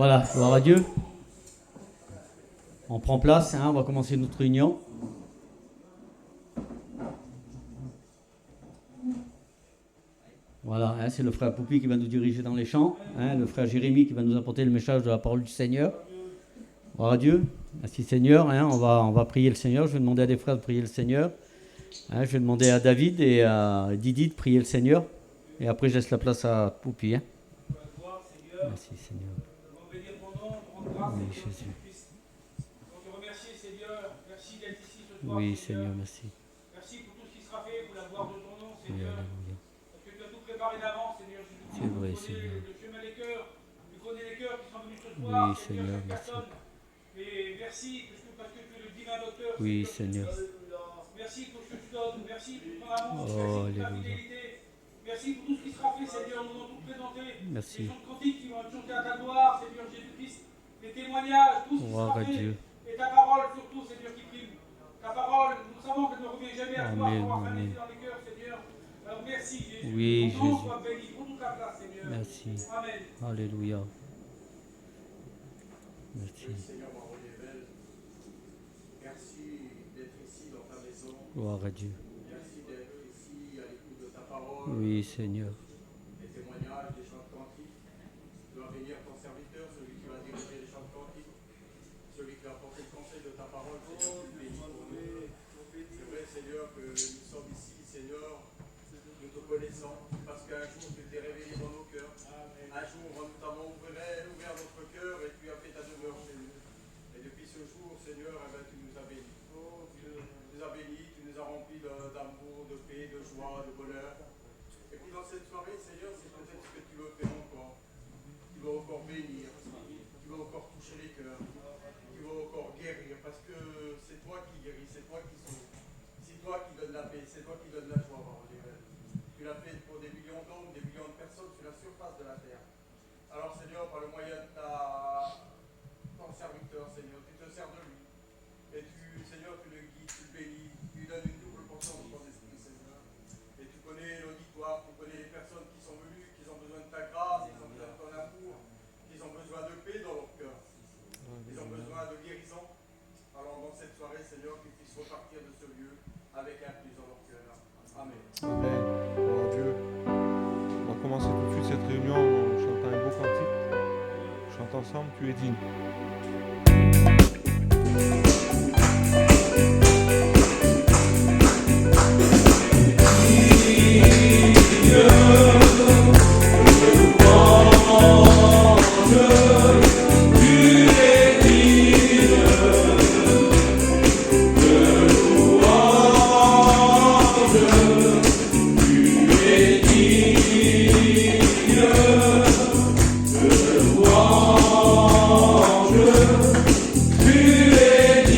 Voilà, gloire à Dieu. On prend place, on va commencer notre réunion. Voilà, c'est le frère Poupi qui va nous diriger dans les chants, le frère Jérémie qui va nous apporter le message de la parole du Seigneur. Gloire à Dieu. Merci Seigneur, on va prier le Seigneur. Je vais demander à des frères de prier le Seigneur. Je vais demander à David et à Didi de prier le Seigneur. Et après je laisse la place à Poupi. Merci Seigneur. Oui, Jésus. Oui, Seigneur, merci. Merci pour tout ce qui sera fait pour la gloire de ton nom, Seigneur. Oui, Parce que tu as tout préparé d'avance, Seigneur Jésus. c'est vrai, tu connais Seigneur. le chemin des cœurs, tu connais les cœurs qui sont venus ce soir, Oui, Seigneur, Seigneur, chaque merci. personne. Et merci parce que tu es le divin docteur. Oui, Seigneur. Merci pour ce que tu donnes, merci pour ton amour, Oh, merci pour ta alléluia. fidélité. Merci pour tout ce qui sera fait, Seigneur, nous allons tout présenter. Merci. Les chants de cantiques qui vont être chantés à ta gloire, Seigneur Jésus-Christ. Les témoignages, tout ce qui Gloire sera à fait. Dieu. Et ta parole surtout, Seigneur, qui prime. Ta parole, nous savons qu'elle ne revient jamais à toi Amen, pour avoir amen. fait dans les cœurs, Seigneur. Alors merci, Jésus. Oui, Ton nom Jésus. soit béni. Prends toute la place, Seigneur. Merci. Amen. Alléluia. Merci. Seigneur, parole est belle. Merci d'être ici dans ta maison. Gloire à Dieu. Merci d'être ici à l'écoute de ta parole. Oui, Seigneur. Des témoignages, des chants de cantiques. Dois bénir ton serviteur, celui qui va diriger les chants de cantiques. Celui qui va porter le conseil de ta parole, Seigneur, tu bénis pour nous. C'est vrai, Seigneur, que nous sommes ici, Seigneur, nous te connaissons, parce qu'un jour tu t'es révélé dans nos cœurs. Un jour, nous t'avons ouvert notre cœur et tu as fait ta demeure chez nous. Et depuis ce jour, Seigneur, tu nous as bénis. Tu nous as bénis, tu nous as remplis d'amour, de paix, de joie, de bonheur. Et puis dans cette soirée, Seigneur, c'est peut-être ce que tu veux faire encore. Tu veux encore bénir, tu veux encore toucher les cœurs, tu veux encore guérir, parce que c'est toi qui guéris, c'est toi qui sauves, c'est toi qui donne la paix, c'est toi qui donne la joie, parole des belles. Tu l'as fait pour des millions d'hommes, des millions de personnes sur la surface de la terre. Alors Seigneur, par le moyen de ton serviteur, Seigneur, tu te sers de lui. Et Seigneur, tu le guides, tu le bénis, tu lui donnes une double portion de ton esprit, Seigneur. Et tu connais l'auditoire, tu connais les personnes qui sont venues, qui ont besoin de ta grâce, qui ont besoin de ton amour, qui ont besoin de paix dans leur cœur. Ils ont besoin de guérison. Alors dans cette soirée, Seigneur, qu'ils puissent repartir de ce lieu avec un plus dans leur cœur. Amen. Amen. Gloire à Dieu. On va commencer tout de suite cette réunion en chantant un beau cantique. Chante ensemble, tu es digne. Tu es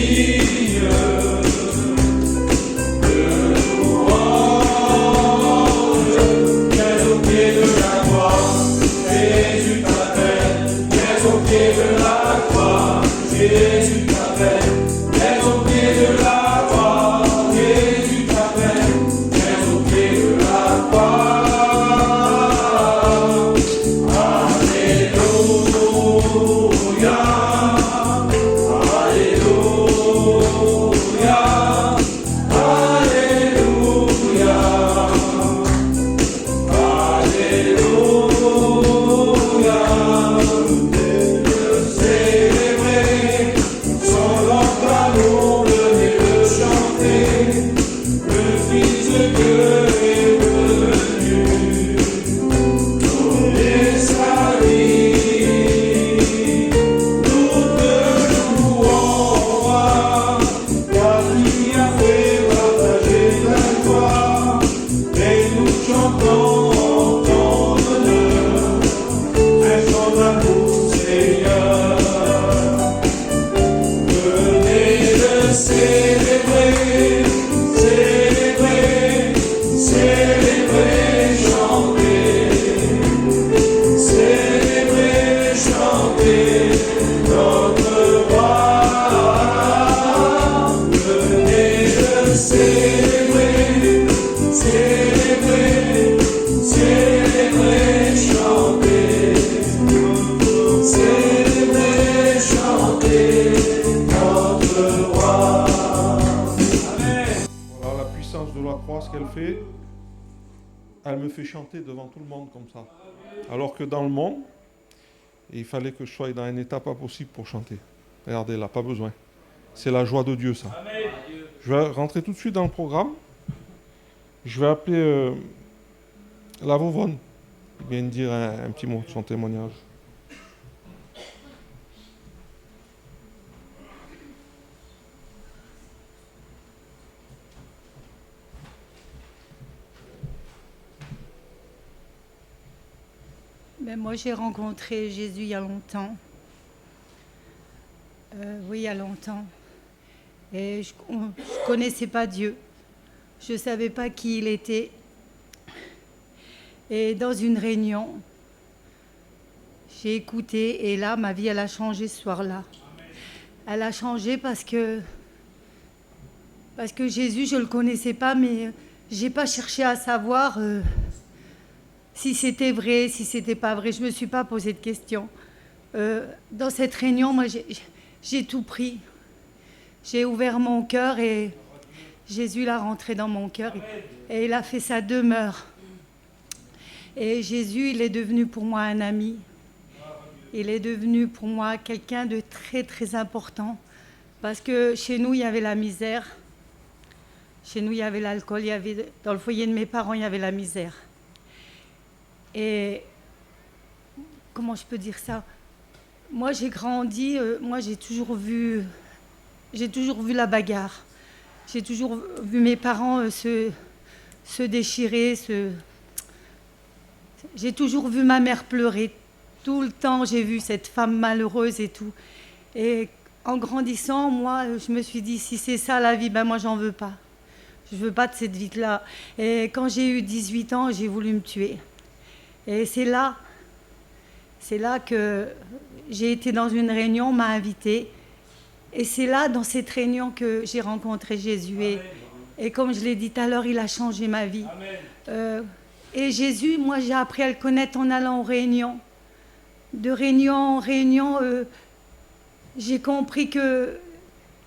elle me fait chanter devant tout le monde comme ça. Alors que dans le monde, il fallait que je sois dans un état pas possible pour chanter. Regardez là, pas besoin. C'est la joie de Dieu, ça. Je vais rentrer tout de suite dans le programme. Je vais appeler la Vovonne. Il vient de dire un petit mot de son témoignage. Ben, moi, j'ai rencontré Jésus il y a longtemps. Oui, il y a longtemps. Et je ne connaissais pas Dieu. Je ne savais pas qui il était. Et dans une réunion, j'ai écouté et là, ma vie, elle a changé ce soir-là. Elle a changé parce que Jésus, je ne le connaissais pas, mais je n'ai pas cherché à savoir si c'était vrai, si c'était pas vrai. Je ne me suis pas posé de questions. Dans cette réunion, moi, j'ai tout pris. J'ai ouvert mon cœur et Jésus l'a rentré dans mon cœur et il a fait sa demeure. Et Jésus, il est devenu pour moi un ami. Il est devenu pour moi quelqu'un de très, très important. Parce que chez nous, il y avait la misère. Chez nous, il y avait l'alcool. Dans le foyer de mes parents, il y avait la misère. Et comment je peux dire ça? Moi, j'ai grandi, moi, j'ai toujours vu la bagarre. J'ai toujours vu mes parents se déchirer. J'ai toujours vu ma mère pleurer. Tout le temps, j'ai vu cette femme malheureuse et tout. Et en grandissant, moi, je me suis dit, si c'est ça la vie, ben moi, j'en veux pas. Je veux pas de cette vie-là. Et quand j'ai eu 18 ans, j'ai voulu me tuer. Et c'est là que j'ai été dans une réunion, on m'a invitée. Et c'est là, dans cette réunion, que j'ai rencontré Jésus. Et comme je l'ai dit tout à l'heure, il a changé ma vie. Et Jésus, moi, j'ai appris à le connaître en allant aux réunions. De réunion en réunion, j'ai compris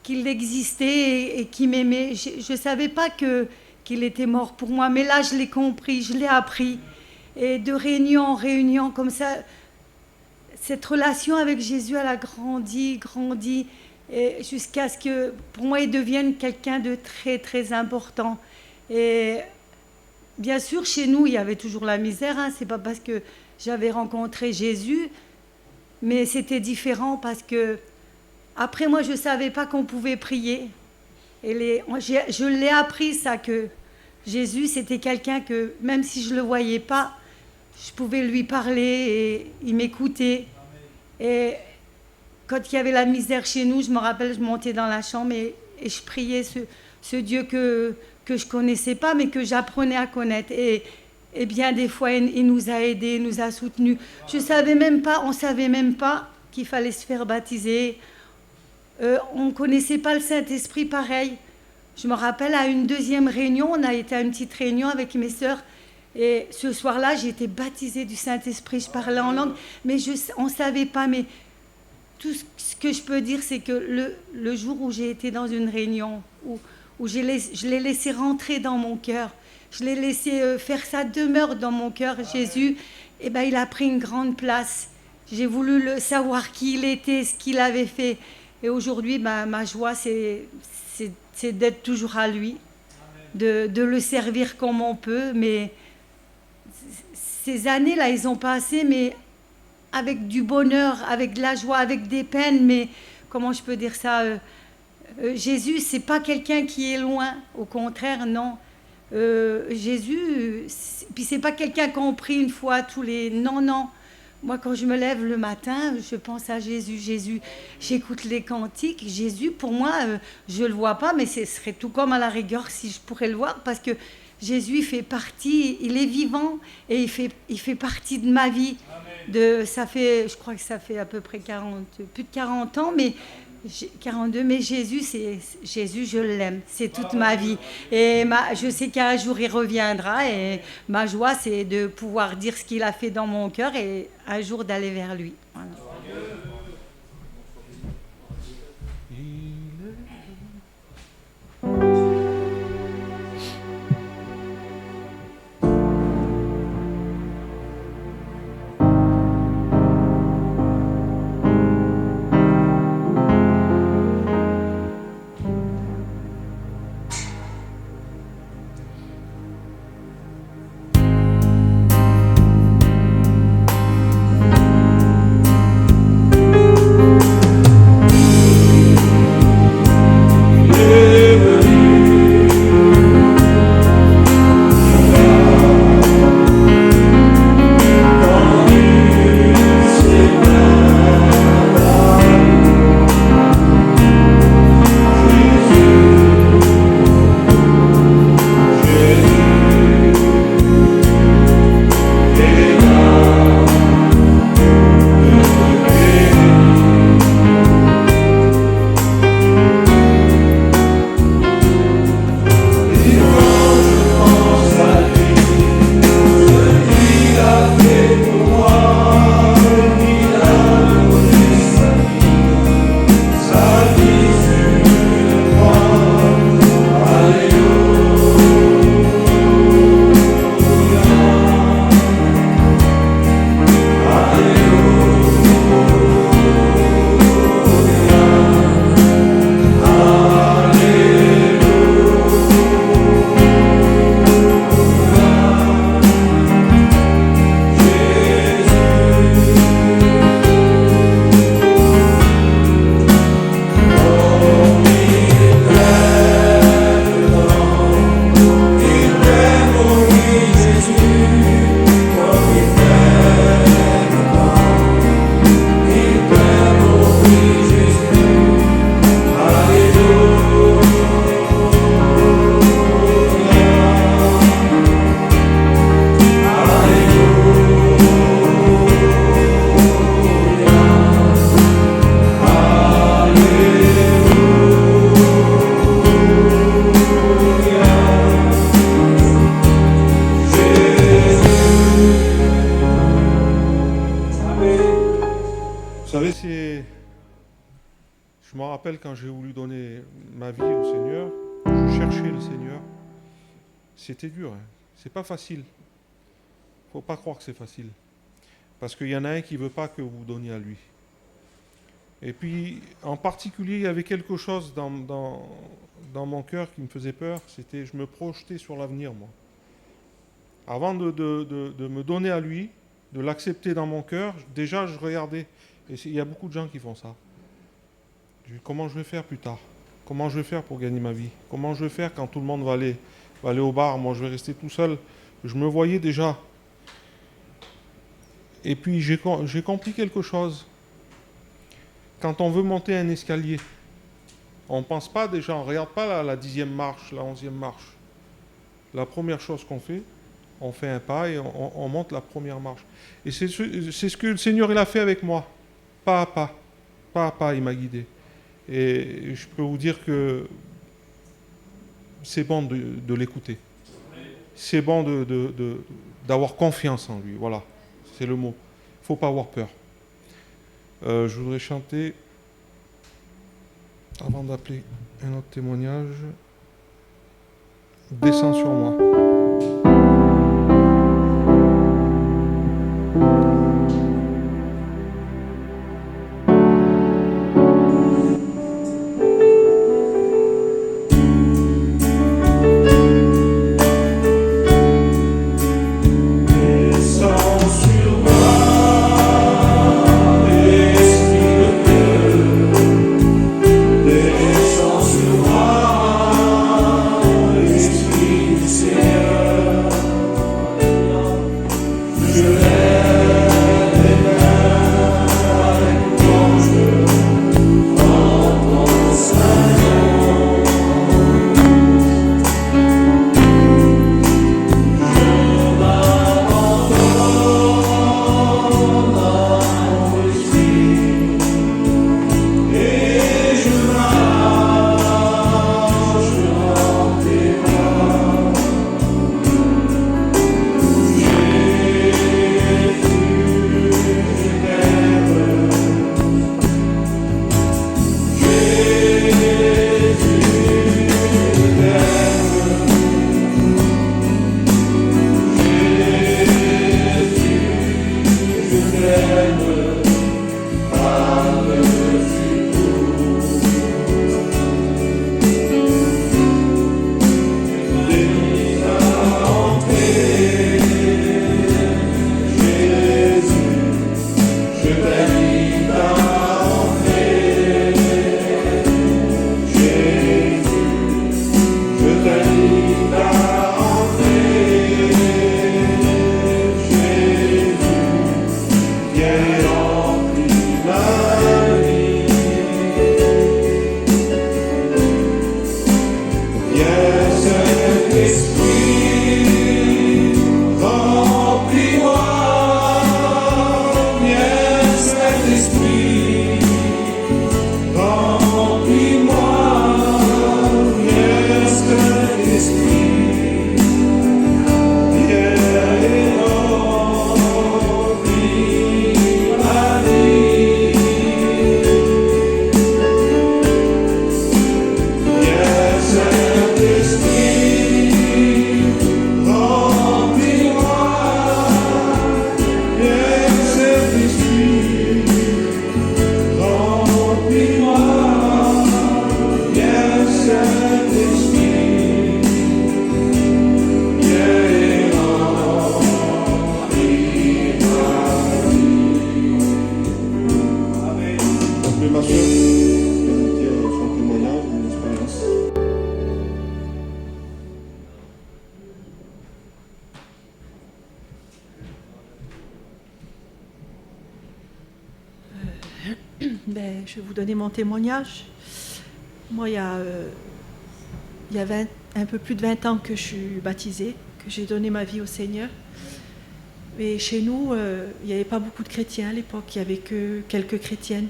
qu'il existait et qu'il m'aimait. Je ne savais pas qu'il était mort pour moi, mais là, je l'ai compris, je l'ai appris. Et de réunion en réunion, comme ça, cette relation avec Jésus, elle a grandi, et jusqu'à ce que, pour moi, il devienne quelqu'un de très, très important. Et bien sûr, chez nous, il y avait toujours la misère. C'est pas parce que j'avais rencontré Jésus, mais c'était différent parce que, après, moi, je ne savais pas qu'on pouvait prier. Et je l'ai appris, ça, que Jésus, c'était quelqu'un que, même si je ne le voyais pas, je pouvais lui parler et il m'écoutait. Et quand il y avait la misère chez nous, je me rappelle, je montais dans la chambre et je priais ce Dieu que je ne connaissais pas, mais que j'apprenais à connaître. Et bien des fois, il nous a aidés, il nous a soutenus. On ne savait même pas qu'il fallait se faire baptiser. On ne connaissait pas le Saint-Esprit pareil. Je me rappelle, à une deuxième réunion, on a été à une petite réunion avec mes sœurs. Et ce soir-là, j'ai été baptisée du Saint-Esprit. Je parlais en langue, mais on ne savait pas. Mais tout ce que je peux dire, c'est que le jour où j'ai été dans une réunion, où je l'ai laissé rentrer dans mon cœur, je l'ai laissé faire sa demeure dans mon cœur, Jésus, et ben, il a pris une grande place. J'ai voulu savoir qui il était, ce qu'il avait fait. Et aujourd'hui, ben, ma joie, c'est d'être toujours à lui, de le servir comme on peut. Mais ces années-là, ils ont passé, mais avec du bonheur, avec de la joie, avec des peines. Mais comment je peux dire ça? Jésus, c'est pas quelqu'un qui est loin. Au contraire, non. Jésus, puis c'est pas quelqu'un qu'on prie une fois tous les... Non. Moi, quand je me lève le matin, je pense à Jésus. J'écoute les cantiques. Jésus, pour moi, je le vois pas, mais ce serait tout comme à la rigueur si je pourrais le voir, parce que Jésus fait partie, il est vivant et il fait partie de ma vie. Je crois que ça fait à peu près plus de 40 ans, mais 42, mais Jésus, je l'aime, c'est toute ma vie. Et je sais qu'un jour il reviendra, et ma joie, c'est de pouvoir dire ce qu'il a fait dans mon cœur et un jour d'aller vers lui. Voilà. me rappelle quand j'ai voulu donner ma vie au Seigneur, je cherchais le Seigneur. C'était dur, hein. C'est pas facile. Faut pas croire que c'est facile. Parce qu'il y en a un qui ne veut pas que vous donniez à lui. Et puis, en particulier, il y avait quelque chose dans mon cœur qui me faisait peur, c'était je me projetais sur l'avenir, moi. Avant de me donner à lui, de l'accepter dans mon cœur, déjà je regardais. Et il y a beaucoup de gens qui font ça. Comment je vais faire plus tard? Comment je vais faire pour gagner ma vie? Comment je vais faire quand tout le monde va aller au bar? Moi, je vais rester tout seul. Je me voyais déjà. Et puis, j'ai compris quelque chose. Quand on veut monter un escalier, on ne pense pas déjà, on ne regarde pas la 10e marche, la 11e marche. La première chose qu'on fait, on fait un pas et on monte la première marche. Et c'est ce que le Seigneur il a fait avec moi. Pas à pas. Pas à pas, il m'a guidé. Et je peux vous dire que c'est bon de l'écouter. C'est bon d'avoir confiance en lui. Voilà, c'est le mot. Il ne faut pas avoir peur. Je voudrais chanter, avant d'appeler un autre témoignage, « Descends sur moi ». Je vais vous donner mon témoignage. Moi, il y a un peu plus de 20 ans que je suis baptisée, que j'ai donné ma vie au Seigneur. Et chez nous, il n'y avait pas beaucoup de chrétiens à l'époque, il n'y avait que quelques chrétiennes.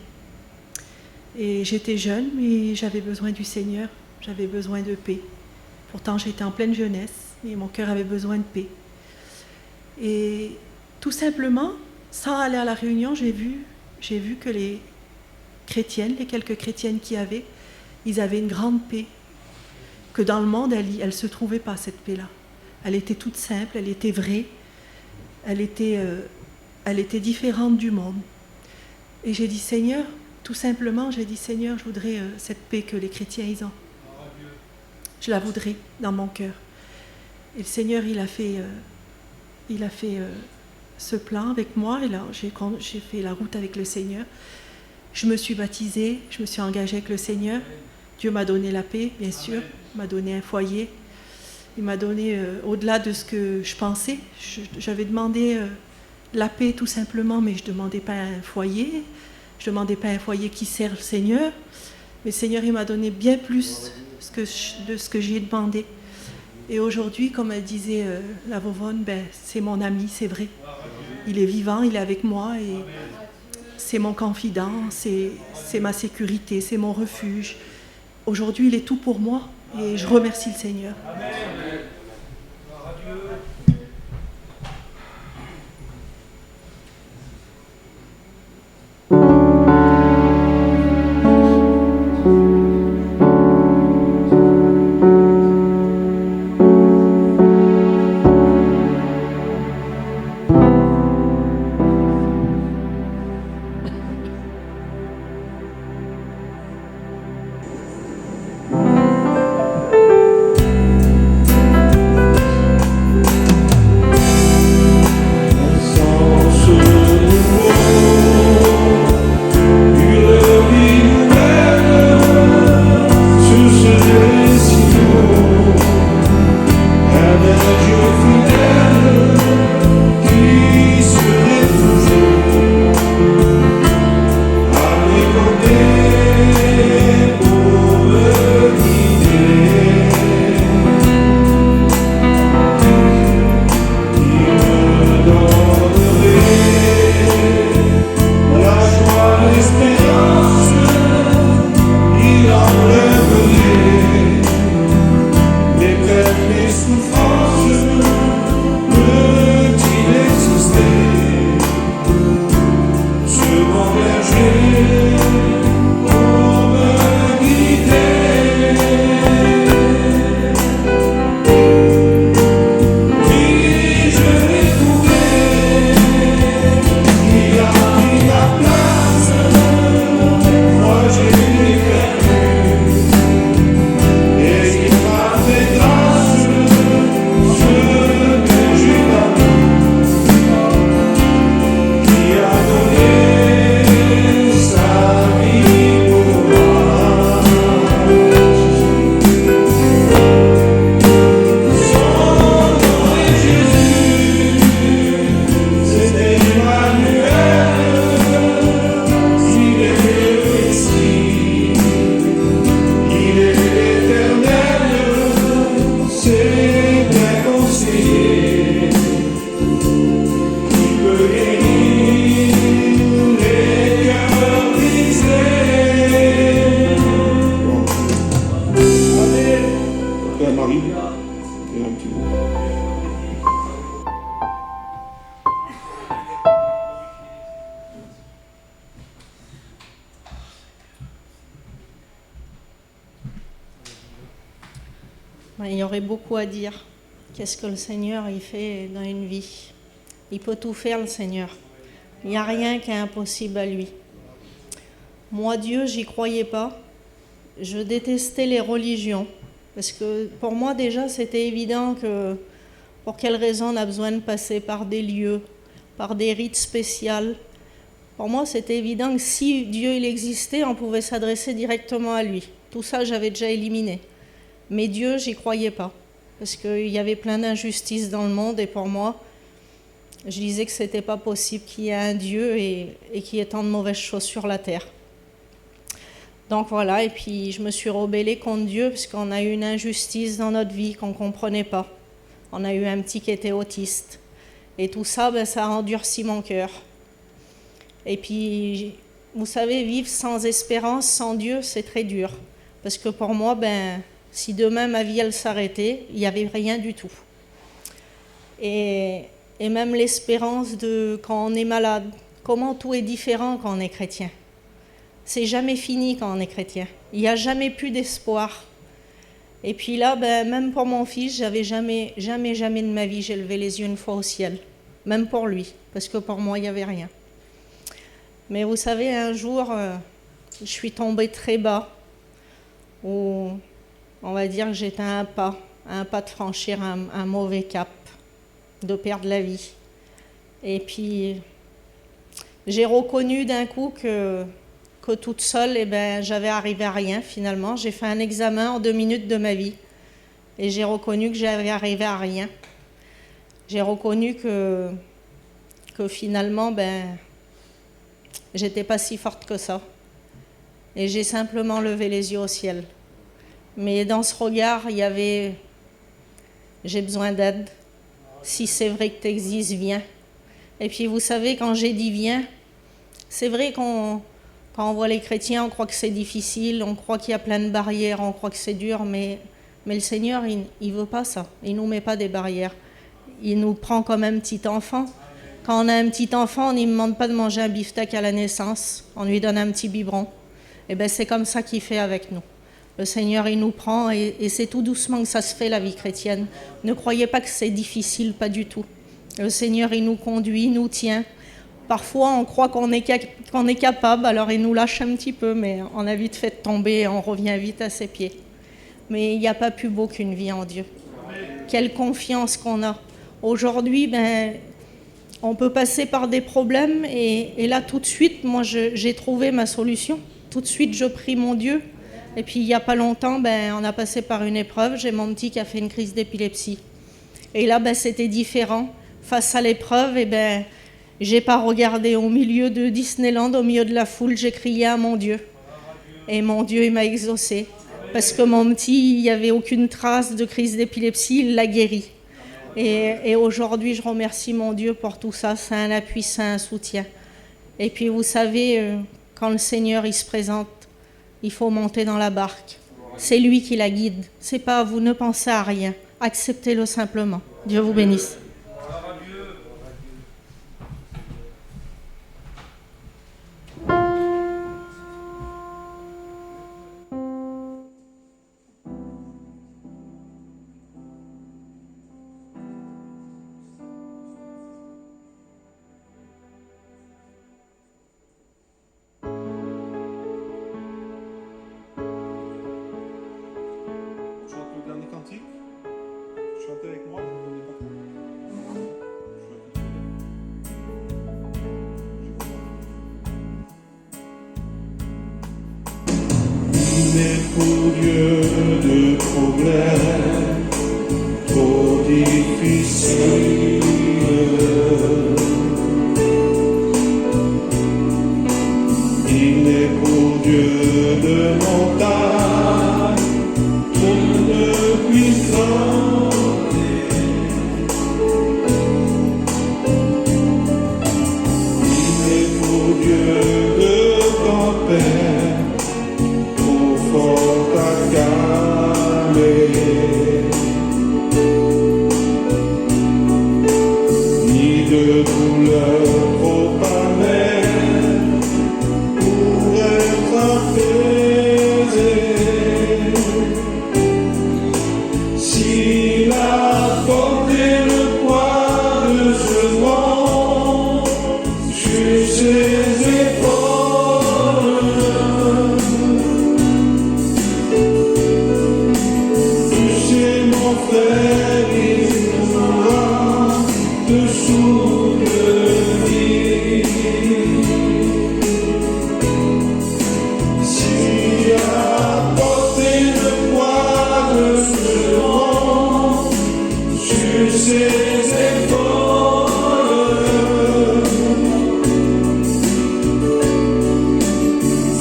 Et j'étais jeune, mais j'avais besoin du Seigneur, j'avais besoin de paix. Pourtant, j'étais en pleine jeunesse, et mon cœur avait besoin de paix. Et tout simplement, sans aller à la réunion, j'ai vu que chrétiennes, les quelques chrétiennes qu'il y avait, ils avaient une grande paix, que dans le monde, elle ne se trouvait pas, cette paix-là. Elle était toute simple, elle était vraie, elle était différente du monde. Et j'ai dit, Seigneur, tout simplement, j'ai dit, Seigneur, je voudrais cette paix que les chrétiens, ils ont. Je la voudrais dans mon cœur. Et le Seigneur, il a fait ce plan avec moi, et là, j'ai fait la route avec le Seigneur. Je me suis baptisée, je me suis engagée avec le Seigneur. Dieu m'a donné la paix, bien sûr, il m'a donné un foyer. Il m'a donné, au-delà de ce que je pensais, j'avais demandé la paix tout simplement, mais je ne demandais pas un foyer, je ne demandais pas un foyer qui sert le Seigneur, mais le Seigneur, il m'a donné bien plus de ce que j'ai demandé. Et aujourd'hui, comme elle disait la Vovonne, c'est mon ami, c'est vrai. Il est vivant, il est avec moi, et c'est mon confident, c'est ma sécurité, c'est mon refuge. Aujourd'hui, il est tout pour moi, et je remercie le Seigneur. Il y aurait beaucoup à dire. Qu'est-ce que le Seigneur il fait dans une vie? Il peut tout faire, le Seigneur. Il n'y a rien qui est impossible à lui. Moi, Dieu, j'y croyais pas. Je détestais les religions. Parce que pour moi, déjà, c'était évident que pour quelle raison on a besoin de passer par des lieux, par des rites spéciaux. Pour moi, c'était évident que si Dieu il existait, on pouvait s'adresser directement à lui. Tout ça, j'avais déjà éliminé. Mais Dieu, j'y croyais pas. Parce qu'il y avait plein d'injustices dans le monde. Et pour moi, je disais que c'était pas possible qu'il y ait un Dieu et qu'il y ait tant de mauvaises choses sur la terre. Donc voilà, et puis je me suis rebellée contre Dieu parce qu'on a eu une injustice dans notre vie qu'on ne comprenait pas. On a eu un petit qui était autiste. Et tout ça, ça a endurci mon cœur. Et puis, vous savez, vivre sans espérance, sans Dieu, c'est très dur. Parce que pour moi, si demain ma vie, elle s'arrêtait, il n'y avait rien du tout. Et même l'espérance de quand on est malade, comment tout est différent quand on est chrétien. c'est jamais fini quand on est chrétien. Il n'y a jamais plus d'espoir. Et puis là, même pour mon fils, j'avais jamais de ma vie, j'ai levé les yeux une fois au ciel. Même pour lui, parce que pour moi, il n'y avait rien. Mais vous savez, un jour, je suis tombée très bas, où on va dire que j'étais à un pas de franchir un mauvais cap, de perdre la vie. Et puis, j'ai reconnu d'un coup que toute seule, j'avais arrivé à rien finalement. J'ai fait un examen en 2 minutes de ma vie et j'ai reconnu que j'avais arrivé à rien. J'ai reconnu que finalement, j'étais pas si forte que ça. Et j'ai simplement levé les yeux au ciel. Mais dans ce regard, il y avait « j'ai besoin d'aide. Si c'est vrai que tu existes, viens ». Et puis vous savez, quand j'ai dit « viens », c'est vrai quand on voit les chrétiens, on croit que c'est difficile, on croit qu'il y a plein de barrières, on croit que c'est dur, mais le Seigneur, il veut pas ça. Il nous met pas des barrières. Il nous prend comme un petit enfant. Quand on a un petit enfant, on ne lui demande pas de manger un beefsteak à la naissance, on lui donne un petit biberon. Et c'est comme ça qu'il fait avec nous. Le Seigneur, il nous prend et c'est tout doucement que ça se fait, la vie chrétienne. Ne croyez pas que c'est difficile, pas du tout. Le Seigneur, il nous conduit, il nous tient. Parfois, on croit qu'on est capable, alors il nous lâche un petit peu, mais on a vite fait de tomber et on revient vite à ses pieds. Mais il n'y a pas plus beau qu'une vie en Dieu. Quelle confiance qu'on a. Aujourd'hui, on peut passer par des problèmes et là, tout de suite, moi, j'ai trouvé ma solution. Tout de suite, je prie mon Dieu. Et puis, il n'y a pas longtemps, on a passé par une épreuve. J'ai mon petit qui a fait une crise d'épilepsie. Et là, c'était différent. Face à l'épreuve, j'ai pas regardé au milieu de Disneyland, au milieu de la foule, j'ai crié à mon Dieu. Et mon Dieu, il m'a exaucé. Parce que mon petit, il n'y avait aucune trace de crise d'épilepsie, il l'a guéri. Et aujourd'hui, je remercie mon Dieu pour tout ça. C'est un appui, c'est un soutien. Et puis, vous savez, quand le Seigneur, il se présente, il faut monter dans la barque. C'est lui qui la guide. C'est pas à vous, ne pensez à rien. Acceptez-le simplement. Dieu vous bénisse. Chantez avec moi, vous ne pas trop. Il est pour Dieu de problèmes trop difficiles. Il est pour Dieu de montagnes trop de puissance. Il est pour Dieu de tempêtes trop fortes à calmer, ni de douleurs trop amères pour être apaisé. S'il a porté le poids de ce monde sur ses épaules, tu sais mon frère, il pourra te soutenir. S'il a porté le poids de ce monde sur ses épaules,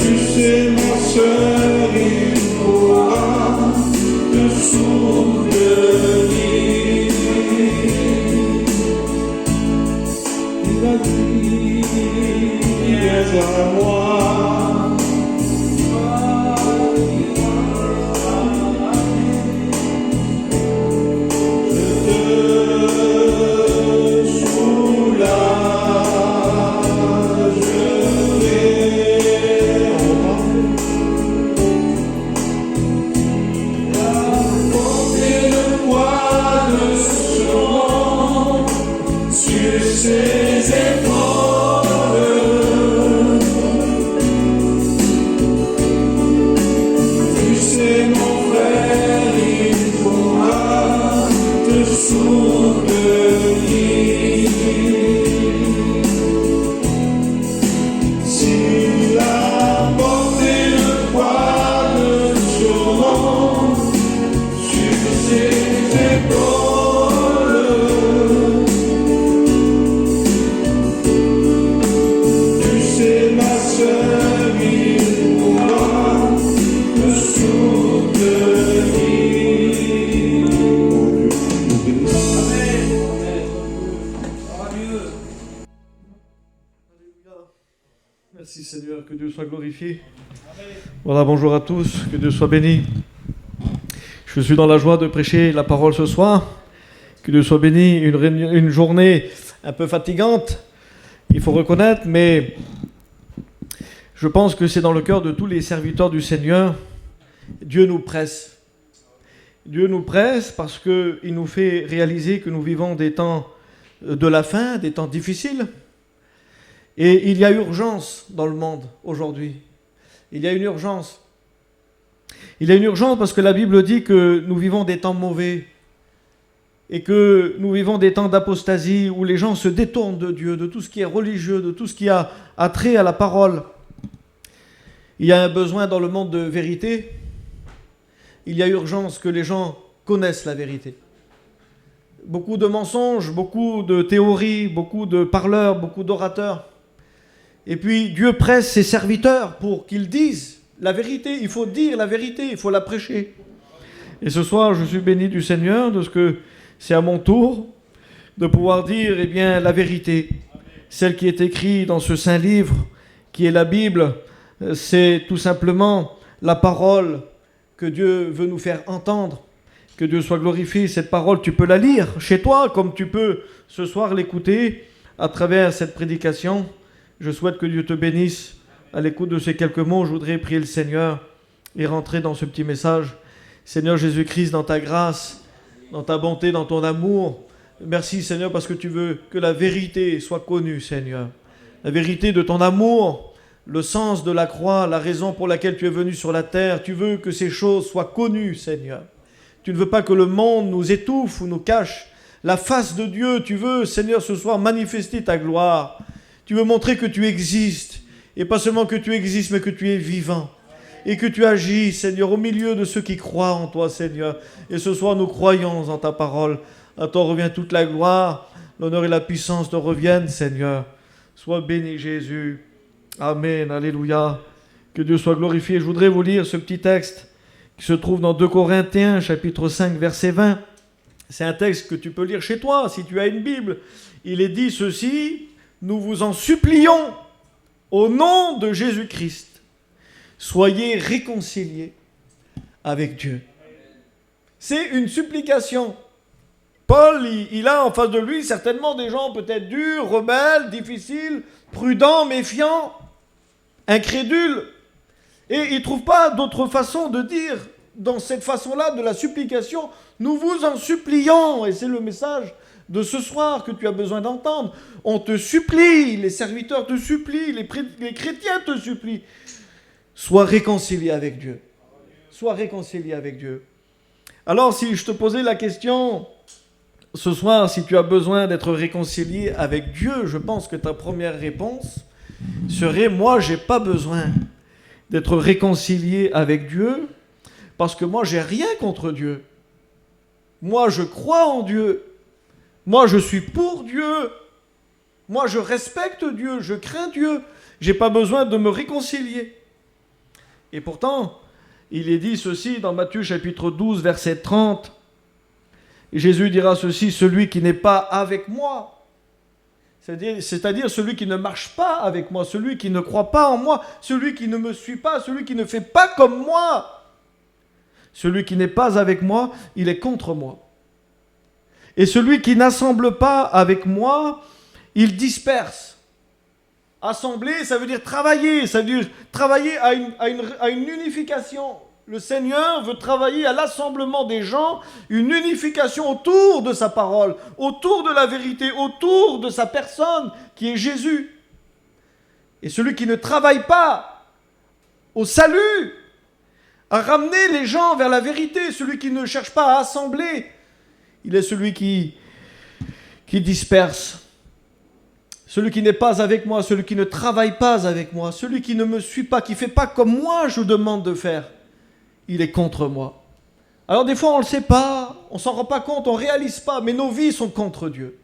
tu sais ma sœur, il pourra te soutenir. Il a dit, viens à moi. Sous la, je vais Merci Seigneur, que Dieu soit glorifié. Voilà, bonjour à tous, que Dieu soit béni. Je suis dans la joie de prêcher la parole ce soir. Que Dieu soit béni, une journée un peu fatigante, il faut reconnaître, mais je pense que c'est dans le cœur de tous les serviteurs du Seigneur. Dieu nous presse. Dieu nous presse parce qu'il nous fait réaliser que nous vivons des temps de la fin, des temps difficiles. Et il y a urgence dans le monde aujourd'hui. Il y a une urgence. Il y a une urgence parce que la Bible dit que nous vivons des temps mauvais et que nous vivons des temps d'apostasie où les gens se détournent de Dieu, de tout ce qui est religieux, de tout ce qui a trait à la parole. Il y a un besoin dans le monde de vérité. Il y a urgence que les gens connaissent la vérité. Beaucoup de mensonges, beaucoup de théories, beaucoup de parleurs, beaucoup d'orateurs. Et puis Dieu presse ses serviteurs pour qu'ils disent la vérité. Il faut dire la vérité, il faut la prêcher. Et ce soir, je suis béni du Seigneur de ce que c'est à mon tour de pouvoir dire la vérité. Celle qui est écrite dans ce saint livre, qui est la Bible, c'est tout simplement la parole que Dieu veut nous faire entendre. Que Dieu soit glorifié. Cette parole, tu peux la lire chez toi, comme tu peux ce soir l'écouter à travers cette prédication. Je souhaite que Dieu te bénisse. À l'écoute de ces quelques mots, je voudrais prier le Seigneur et rentrer dans ce petit message. Seigneur Jésus-Christ, dans ta grâce, dans ta bonté, dans ton amour, merci Seigneur parce que tu veux que la vérité soit connue, Seigneur. La vérité de ton amour, le sens de la croix, la raison pour laquelle tu es venu sur la terre. Tu veux que ces choses soient connues, Seigneur. Tu ne veux pas que le monde nous étouffe ou nous cache la face de Dieu. Tu veux, Seigneur, ce soir manifester ta gloire. Tu veux montrer que tu existes, et pas seulement que tu existes, mais que tu es vivant, et que tu agis, Seigneur, au milieu de ceux qui croient en toi, Seigneur. Et ce soir, nous croyons en ta parole. À toi revient toute la gloire, l'honneur et la puissance te reviennent, Seigneur. Sois béni, Jésus. Amen, alléluia. Que Dieu soit glorifié. Je voudrais vous lire ce petit texte qui se trouve dans 2 Corinthiens, chapitre 5, verset 20. C'est un texte que tu peux lire chez toi, si tu as une Bible. Il est dit ceci... Nous vous en supplions, au nom de Jésus-Christ, soyez réconciliés avec Dieu. C'est une supplication. Paul, il a en face de lui certainement des gens peut-être durs, rebelles, difficiles, prudents, méfiants, incrédules. Et il ne trouve pas d'autre façon de dire, dans cette façon-là de la supplication, nous vous en supplions. Et c'est le message de ce soir que tu as besoin d'entendre. On te supplie, les serviteurs te supplient, les chrétiens te supplient. Sois réconcilié avec Dieu. Sois réconcilié avec Dieu. Alors si je te posais la question ce soir, si tu as besoin d'être réconcilié avec Dieu, je pense que ta première réponse serait: moi, j'ai pas besoin d'être réconcilié avec Dieu parce que moi, j'ai rien contre Dieu. Moi, je crois en Dieu. Moi, je suis pour Dieu. Moi, je respecte Dieu. Je crains Dieu. Je n'ai pas besoin de me réconcilier. Et pourtant, il est dit ceci dans Matthieu chapitre 12, verset 30. Jésus dira ceci: celui qui n'est pas avec moi, c'est-à-dire celui qui ne marche pas avec moi, celui qui ne croit pas en moi, celui qui ne me suit pas, celui qui ne fait pas comme moi, celui qui n'est pas avec moi, il est contre moi. Et celui qui n'assemble pas avec moi, il disperse. Assembler, ça veut dire travailler à une unification. Le Seigneur veut travailler à l'assemblement des gens, une unification autour de sa parole, autour de la vérité, autour de sa personne qui est Jésus. Et celui qui ne travaille pas au salut, à ramener les gens vers la vérité, celui qui ne cherche pas à assembler, il est celui qui disperse. Celui qui n'est pas avec moi, celui qui ne travaille pas avec moi, celui qui ne me suit pas, qui ne fait pas comme moi je demande de faire, il est contre moi. Alors des fois on ne le sait pas, on ne s'en rend pas compte, on ne réalise pas, mais nos vies sont contre Dieu.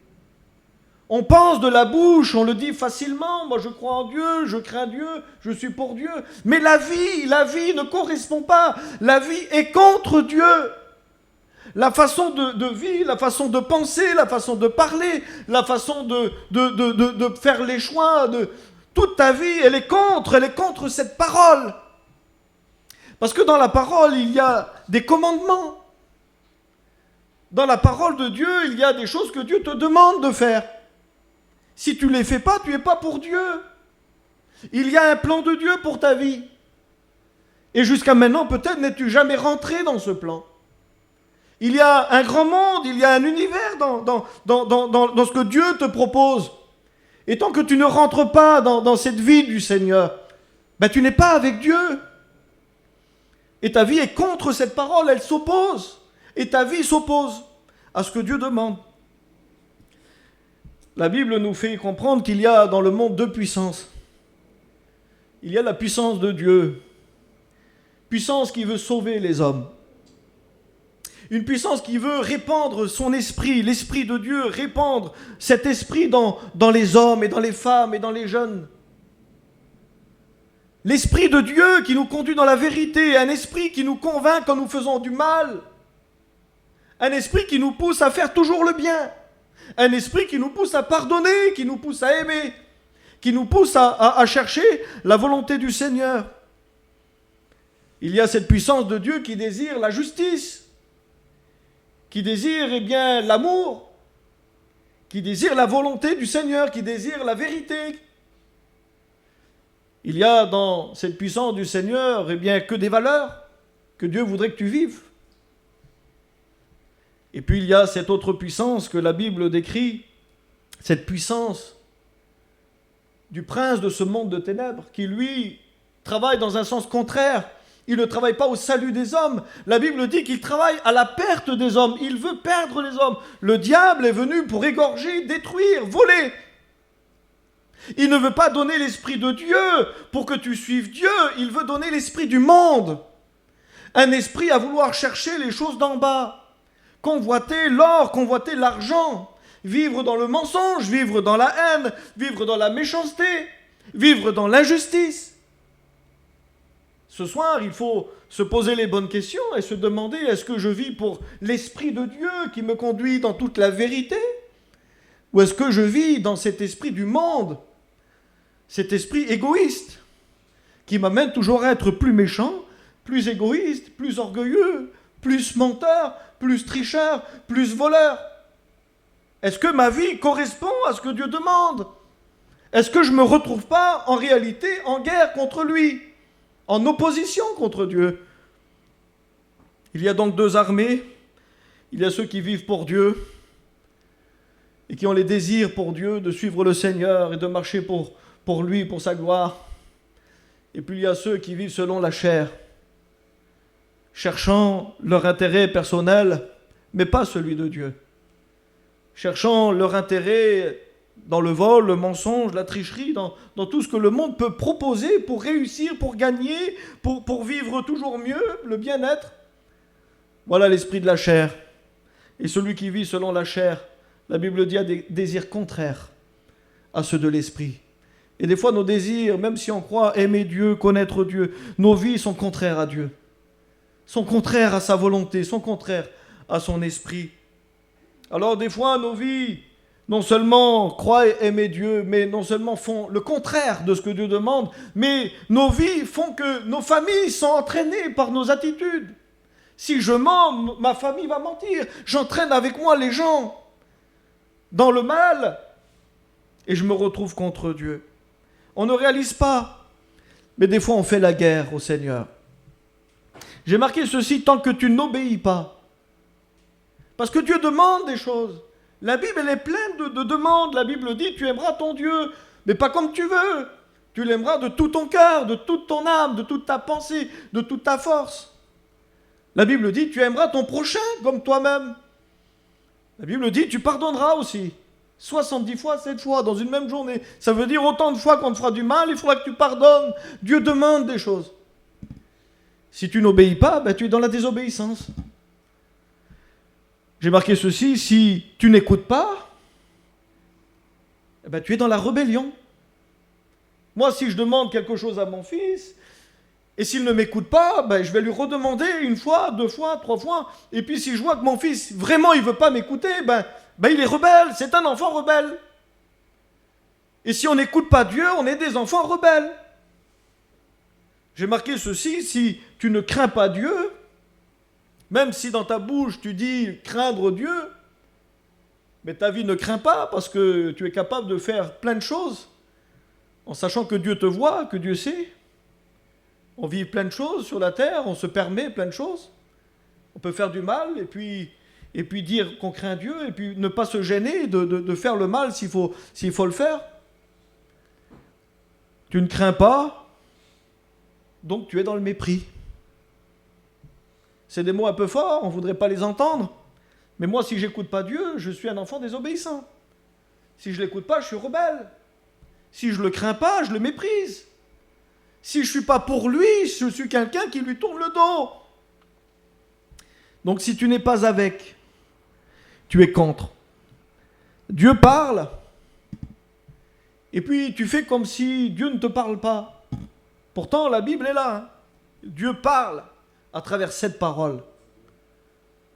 On pense de la bouche, on le dit facilement, moi je crois en Dieu, je crains Dieu, je suis pour Dieu. Mais la vie ne correspond pas. La vie est contre Dieu. La façon de vivre, la façon de penser, la façon de parler, la façon de faire les choix, toute ta vie, elle est contre cette parole. Parce que dans la parole, il y a des commandements. Dans la parole de Dieu, il y a des choses que Dieu te demande de faire. Si tu ne les fais pas, tu n'es pas pour Dieu. Il y a un plan de Dieu pour ta vie. Et jusqu'à maintenant, peut-être n'es-tu jamais rentré dans ce plan. Il y a un grand monde, il y a un univers dans ce que Dieu te propose. Et tant que tu ne rentres pas dans cette vie du Seigneur, tu n'es pas avec Dieu. Et ta vie est contre cette parole, elle s'oppose. Et ta vie s'oppose à ce que Dieu demande. La Bible nous fait comprendre qu'il y a dans le monde deux puissances. Il y a la puissance de Dieu, puissance qui veut sauver les hommes. Une puissance qui veut répandre son esprit, l'esprit de Dieu, répandre cet esprit dans les hommes et dans les femmes et dans les jeunes. L'esprit de Dieu qui nous conduit dans la vérité, un esprit qui nous convainc quand nous faisons du mal, un esprit qui nous pousse à faire toujours le bien, un esprit qui nous pousse à pardonner, qui nous pousse à aimer, qui nous pousse à chercher la volonté du Seigneur. Il y a cette puissance de Dieu qui désire la justice, qui désire l'amour, qui désire la volonté du Seigneur, qui désire la vérité. Il y a dans cette puissance du Seigneur que des valeurs que Dieu voudrait que tu vives. Et puis il y a cette autre puissance que la Bible décrit, cette puissance du prince de ce monde de ténèbres, qui lui travaille dans un sens contraire. Il ne travaille pas au salut des hommes. La Bible dit qu'il travaille à la perte des hommes. Il veut perdre les hommes. Le diable est venu pour égorger, détruire, voler. Il ne veut pas donner l'esprit de Dieu pour que tu suives Dieu. Il veut donner l'esprit du monde. Un esprit à vouloir chercher les choses d'en bas. Convoiter l'or, convoiter l'argent. Vivre dans le mensonge, vivre dans la haine, vivre dans la méchanceté, vivre dans l'injustice. Ce soir, il faut se poser les bonnes questions et se demander, est-ce que je vis pour l'Esprit de Dieu qui me conduit dans toute la vérité? Ou est-ce que je vis dans cet esprit du monde, cet esprit égoïste, qui m'amène toujours à être plus méchant, plus égoïste, plus orgueilleux, plus menteur, plus tricheur, plus voleur? Est-ce que ma vie correspond à ce que Dieu demande? Est-ce que je ne me retrouve pas en réalité en guerre contre lui? En opposition contre Dieu. Il y a donc deux armées. Il y a ceux qui vivent pour Dieu et qui ont les désirs pour Dieu, de suivre le Seigneur et de marcher pour lui, pour sa gloire. Et puis il y a ceux qui vivent selon la chair, cherchant leur intérêt personnel, mais pas celui de Dieu. Cherchant leur intérêt dans le vol, le mensonge, la tricherie, dans tout ce que le monde peut proposer pour réussir, pour gagner, pour vivre toujours mieux, le bien-être. Voilà l'esprit de la chair. Et celui qui vit selon la chair, la Bible dit, a des désirs contraires à ceux de l'esprit. Et des fois, nos désirs, même si on croit aimer Dieu, connaître Dieu, nos vies sont contraires à Dieu, sont contraires à sa volonté, sont contraires à son esprit. Alors des fois, nos vies, non seulement croient et aimer Dieu, mais non seulement font le contraire de ce que Dieu demande, mais nos vies font que nos familles sont entraînées par nos attitudes. Si je mens, ma famille va mentir. J'entraîne avec moi les gens dans le mal et je me retrouve contre Dieu. On ne réalise pas, mais des fois on fait la guerre au Seigneur. J'ai marqué ceci, tant que tu n'obéis pas. Parce que Dieu demande des choses. La Bible, elle est pleine de demandes. La Bible dit, tu aimeras ton Dieu, mais pas comme tu veux. Tu l'aimeras de tout ton cœur, de toute ton âme, de toute ta pensée, de toute ta force. La Bible dit, tu aimeras ton prochain comme toi-même. La Bible dit, tu pardonneras aussi. 70 fois, 7 fois, dans une même journée. Ça veut dire autant de fois qu'on te fera du mal, il faudra que tu pardonnes. Dieu demande des choses. Si tu n'obéis pas, ben, tu es dans la désobéissance. J'ai marqué ceci, si tu n'écoutes pas, ben, tu es dans la rébellion. Moi, si je demande quelque chose à mon fils, et s'il ne m'écoute pas, ben, je vais lui redemander 1 fois, 2 fois, 3 fois. Et puis si je vois que mon fils, vraiment, il ne veut pas m'écouter, ben, il est rebelle, c'est un enfant rebelle. Et si on n'écoute pas Dieu, on est des enfants rebelles. J'ai marqué ceci, si tu ne crains pas Dieu, même si dans ta bouche tu dis craindre Dieu, mais ta vie ne craint pas parce que tu es capable de faire plein de choses en sachant que Dieu te voit, que Dieu sait. On vit plein de choses sur la terre, on se permet plein de choses. On peut faire du mal et puis dire qu'on craint Dieu et puis ne pas se gêner de faire le mal s'il faut le faire. Tu ne crains pas, donc tu es dans le mépris. C'est des mots un peu forts, on ne voudrait pas les entendre. Mais moi, si je n'écoute pas Dieu, je suis un enfant désobéissant. Si je ne l'écoute pas, je suis rebelle. Si je ne le crains pas, je le méprise. Si je ne suis pas pour lui, je suis quelqu'un qui lui tourne le dos. Donc si tu n'es pas avec, tu es contre. Dieu parle, et puis tu fais comme si Dieu ne te parle pas. Pourtant, la Bible est là. Hein. Dieu parle à travers cette parole.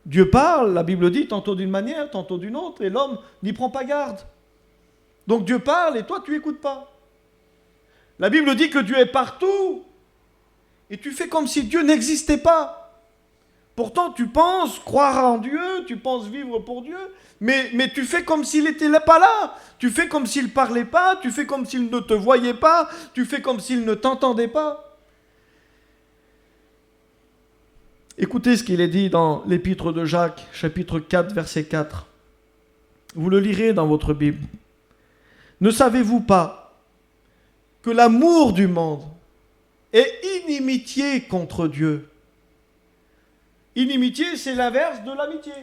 Dieu parle, la Bible dit, tantôt d'une manière, tantôt d'une autre, et l'homme n'y prend pas garde. Donc Dieu parle, et toi, tu n'écoutes pas. La Bible dit que Dieu est partout, et tu fais comme si Dieu n'existait pas. Pourtant, tu penses croire en Dieu, tu penses vivre pour Dieu, mais tu fais comme s'il n'était pas là. Tu fais comme s'il ne parlait pas, tu fais comme s'il ne te voyait pas, tu fais comme s'il ne t'entendait pas. Écoutez ce qu'il est dit dans l'épître de Jacques, chapitre 4, verset 4. Vous le lirez dans votre Bible. Ne savez-vous pas que l'amour du monde est inimitié contre Dieu? Inimitié, c'est l'inverse de l'amitié.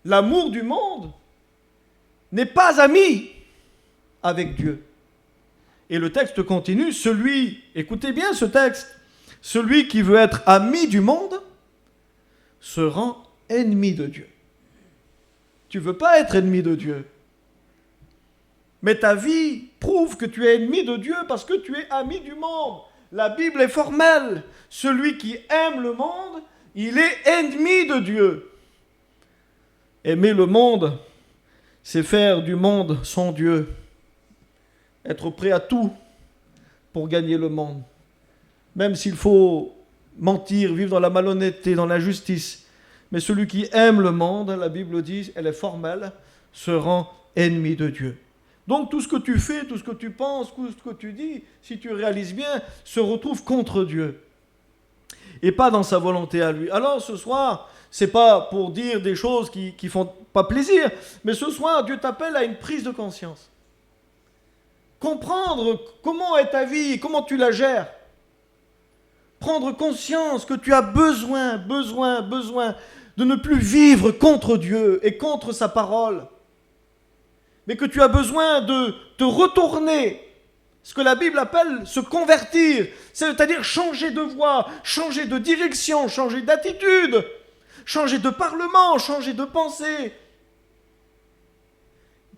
L'amour du monde n'est pas ami avec Dieu. Et le texte continue, écoutez bien ce texte, celui qui veut être ami du monde se rend ennemi de Dieu. Tu ne veux pas être ennemi de Dieu. Mais ta vie prouve que tu es ennemi de Dieu parce que tu es ami du monde. La Bible est formelle. Celui qui aime le monde, il est ennemi de Dieu. Aimer le monde, c'est faire du monde son Dieu. Être prêt à tout pour gagner le monde. Même s'il faut mentir, vivre dans la malhonnêteté, dans l'injustice. Mais celui qui aime le monde, la Bible dit, elle est formelle, se rend ennemi de Dieu. Donc tout ce que tu fais, tout ce que tu penses, tout ce que tu dis, si tu réalises bien, se retrouve contre Dieu. Et pas dans sa volonté à lui. Alors ce soir, c'est pas pour dire des choses qui font pas plaisir, mais ce soir, Dieu t'appelle à une prise de conscience. Comprendre comment est ta vie, comment tu la gères. Prendre conscience que tu as besoin de ne plus vivre contre Dieu et contre sa parole. Mais que tu as besoin de te retourner, ce que la Bible appelle se convertir, c'est-à-dire changer de voie, changer de direction, changer d'attitude, changer de parlement, changer de pensée.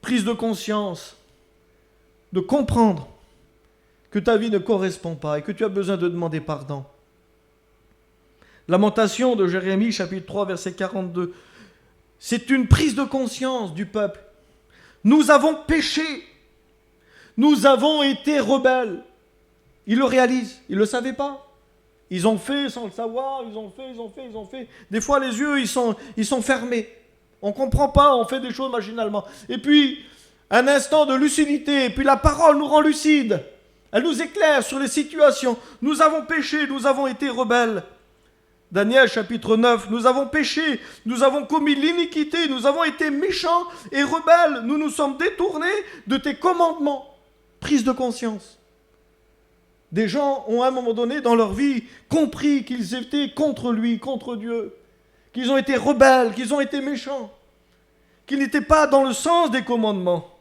Prise de conscience, de comprendre que ta vie ne correspond pas et que tu as besoin de demander pardon. Lamentation de Jérémie, chapitre 3, verset 42. C'est une prise de conscience du peuple. Nous avons péché. Nous avons été rebelles. Ils le réalisent. Ils ne le savaient pas. Ils ont fait sans le savoir. Ils ont fait. Des fois, les yeux, ils sont fermés. On ne comprend pas. On fait des choses machinalement. Et puis, un instant de lucidité. Et puis, la parole nous rend lucides. Elle nous éclaire sur les situations. Nous avons péché. Nous avons été rebelles. Daniel chapitre 9, nous avons péché, nous avons commis l'iniquité, nous avons été méchants et rebelles, nous nous sommes détournés de tes commandements. Prise de conscience. Des gens ont à un moment donné dans leur vie compris qu'ils étaient contre lui, contre Dieu, qu'ils ont été rebelles, qu'ils ont été méchants, qu'ils n'étaient pas dans le sens des commandements.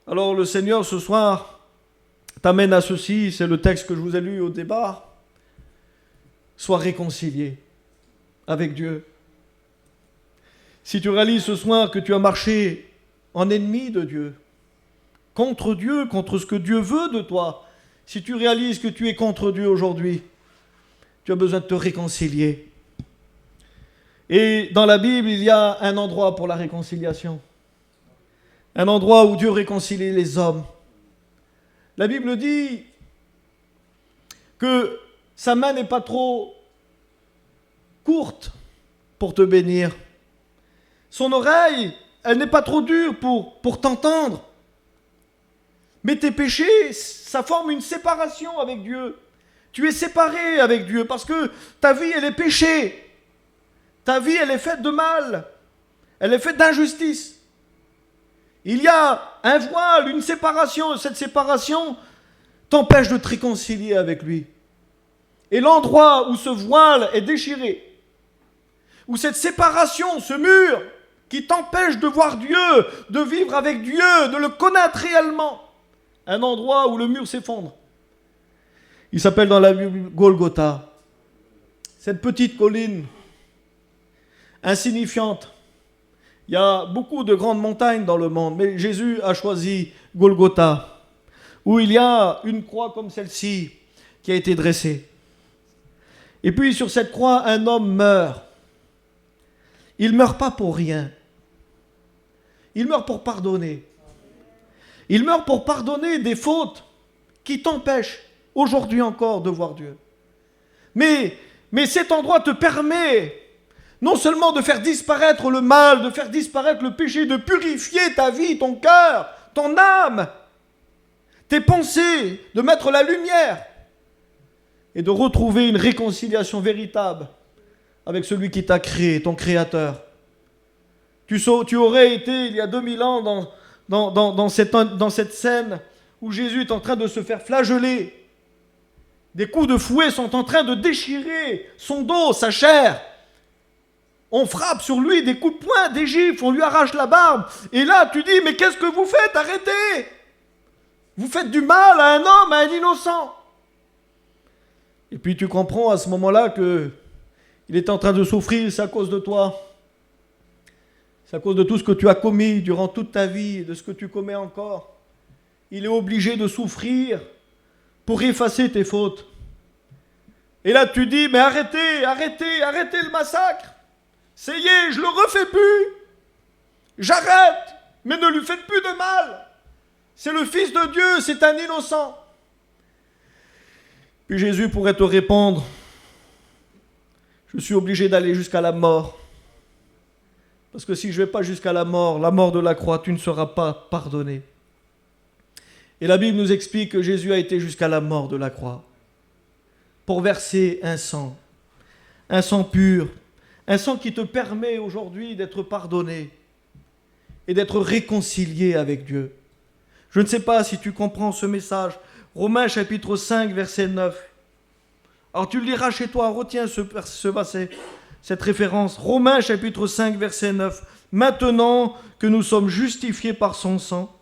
Alors le Seigneur ce soir t'amène à ceci, c'est le texte que je vous ai lu au départ. Sois réconcilié avec Dieu. Si tu réalises ce soir que tu as marché en ennemi de Dieu, contre ce que Dieu veut de toi, si tu réalises que tu es contre Dieu aujourd'hui, tu as besoin de te réconcilier. Et dans la Bible, il y a un endroit pour la réconciliation. Un endroit où Dieu réconcilie les hommes. La Bible dit que sa main n'est pas trop courte pour te bénir. Son oreille, elle n'est pas trop dure pour t'entendre. Mais tes péchés, ça forme une séparation avec Dieu. Tu es séparé avec Dieu parce que ta vie, elle est péchée. Ta vie, elle est faite de mal. Elle est faite d'injustice. Il y a un voile, une séparation. Cette séparation t'empêche de te réconcilier avec lui. Et l'endroit où ce voile est déchiré, où cette séparation, ce mur qui t'empêche de voir Dieu, de vivre avec Dieu, de le connaître réellement, un endroit où le mur s'effondre. Il s'appelle dans la Bible Golgotha. Cette petite colline insignifiante. Il y a beaucoup de grandes montagnes dans le monde, mais Jésus a choisi Golgotha, où il y a une croix comme celle-ci qui a été dressée. Et puis sur cette croix, un homme meurt. Il ne meurt pas pour rien. Il meurt pour pardonner. Il meurt pour pardonner des fautes qui t'empêchent aujourd'hui encore de voir Dieu. Mais cet endroit te permet non seulement de faire disparaître le mal, de faire disparaître le péché, de purifier ta vie, ton cœur, ton âme, tes pensées, de mettre la lumière et de retrouver une réconciliation véritable avec celui qui t'a créé, ton Créateur. Tu aurais été, il y a 2000 ans, dans cette scène où Jésus est en train de se faire flageller. Des coups de fouet sont en train de déchirer son dos, sa chair. On frappe sur lui des coups de poing, des gifles, on lui arrache la barbe. Et là, tu dis, mais qu'est-ce que vous faites? Arrêtez! Vous faites du mal à un homme, à un innocent. Et puis tu comprends à ce moment-là que il est en train de souffrir, c'est à cause de toi. C'est à cause de tout ce que tu as commis durant toute ta vie et de ce que tu commets encore. Il est obligé de souffrir pour effacer tes fautes. Et là tu dis, mais arrêtez le massacre. Ça y est, je le refais plus. J'arrête, mais ne lui faites plus de mal. C'est le Fils de Dieu, c'est un innocent. Puis Jésus pourrait te répondre, je suis obligé d'aller jusqu'à la mort. Parce que si je ne vais pas jusqu'à la mort de la croix, tu ne seras pas pardonné. Et la Bible nous explique que Jésus a été jusqu'à la mort de la croix pour verser un sang pur, un sang qui te permet aujourd'hui d'être pardonné et d'être réconcilié avec Dieu. Je ne sais pas si tu comprends ce message. Romains chapitre 5, verset 9. Alors tu le liras chez toi, retiens ce verset, cette référence. Romains chapitre 5, verset 9. Maintenant que nous sommes justifiés par son sang,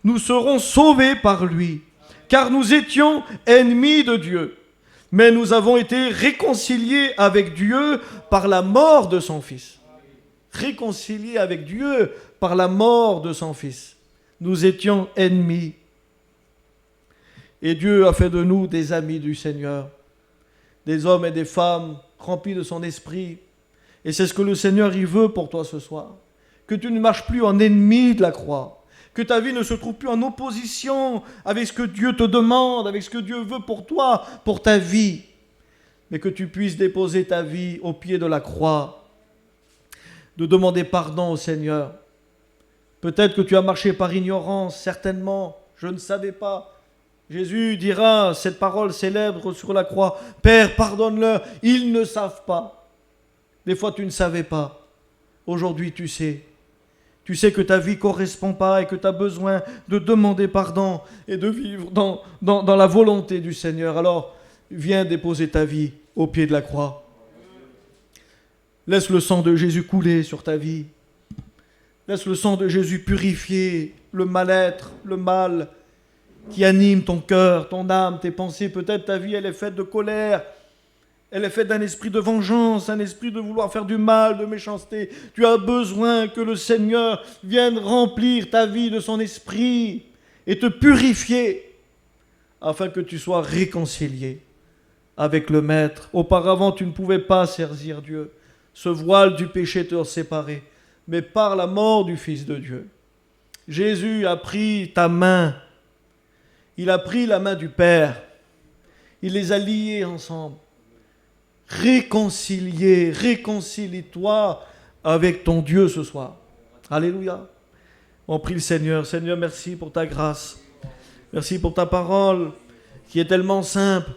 nous serons sauvés par lui, car nous étions ennemis de Dieu. Mais nous avons été réconciliés avec Dieu par la mort de son Fils. Réconciliés avec Dieu par la mort de son Fils. Nous étions ennemis. Et Dieu a fait de nous des amis du Seigneur, des hommes et des femmes remplis de son esprit. Et c'est ce que le Seigneur y veut pour toi ce soir. Que tu ne marches plus en ennemi de la croix. Que ta vie ne se trouve plus en opposition avec ce que Dieu te demande, avec ce que Dieu veut pour toi, pour ta vie. Mais que tu puisses déposer ta vie au pied de la croix, de demander pardon au Jésus dira cette parole célèbre sur la croix, « Père, pardonne-leur, ils ne savent pas. » Des fois, tu ne savais pas. Aujourd'hui, tu sais. Tu sais que ta vie ne correspond pas et que tu as besoin de demander pardon et de vivre dans la volonté du Seigneur. Alors, viens déposer ta vie au pied de la croix. Laisse le sang de Jésus couler sur ta vie. Laisse le sang de Jésus purifier le mal-être, le mal qui anime ton cœur, ton âme, tes pensées. Peut-être ta vie, elle est faite de colère. Elle est faite d'un esprit de vengeance, un esprit de vouloir faire du mal, de méchanceté. Tu as besoin que le Seigneur vienne remplir ta vie de son esprit et te purifier afin que tu sois réconcilié avec le Maître. Auparavant, tu ne pouvais pas servir Dieu. Ce voile du péché te séparait. Mais par la mort du Fils de Dieu, Jésus a pris ta main. Il a pris la main du Père. Il les a liés ensemble. Réconcilie-toi avec ton Dieu ce soir. Alléluia. On prie le Seigneur. Seigneur, merci pour ta grâce. Merci pour ta parole qui est tellement simple.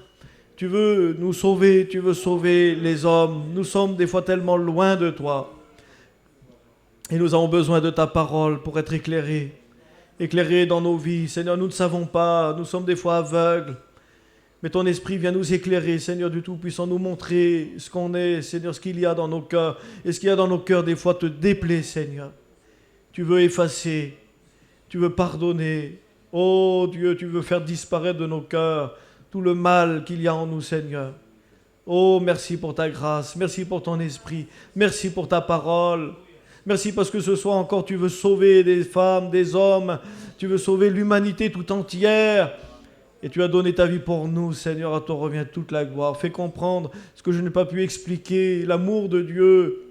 Tu veux nous sauver, tu veux sauver les hommes. Nous sommes des fois tellement loin de toi. Et nous avons besoin de ta parole pour être éclairés. Éclairés dans nos vies. Seigneur, nous ne savons pas. Nous sommes des fois aveugles. Mais ton esprit vient nous éclairer, Seigneur du Tout-Puissant, nous montrer ce qu'on est, Seigneur, ce qu'il y a dans nos cœurs. Et ce qu'il y a dans nos cœurs, des fois, te déplaît, Seigneur. Tu veux effacer, tu veux pardonner. Oh Dieu, tu veux faire disparaître de nos cœurs tout le mal qu'il y a en nous, Seigneur. Oh, merci pour ta grâce, merci pour ton esprit, merci pour ta parole. Merci parce que ce soir encore, tu veux sauver des femmes, des hommes, tu veux sauver l'humanité tout entière. Et tu as donné ta vie pour nous, Seigneur, à toi revient toute la gloire. Fais comprendre ce que je n'ai pas pu expliquer, l'amour de Dieu,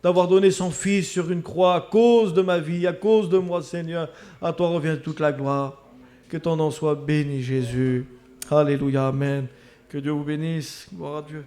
d'avoir donné son Fils sur une croix à cause de ma vie, à cause de moi, Seigneur. À toi revient toute la gloire. Que ton nom soit béni, Jésus. Alléluia, amen. Que Dieu vous bénisse. Gloire à Dieu.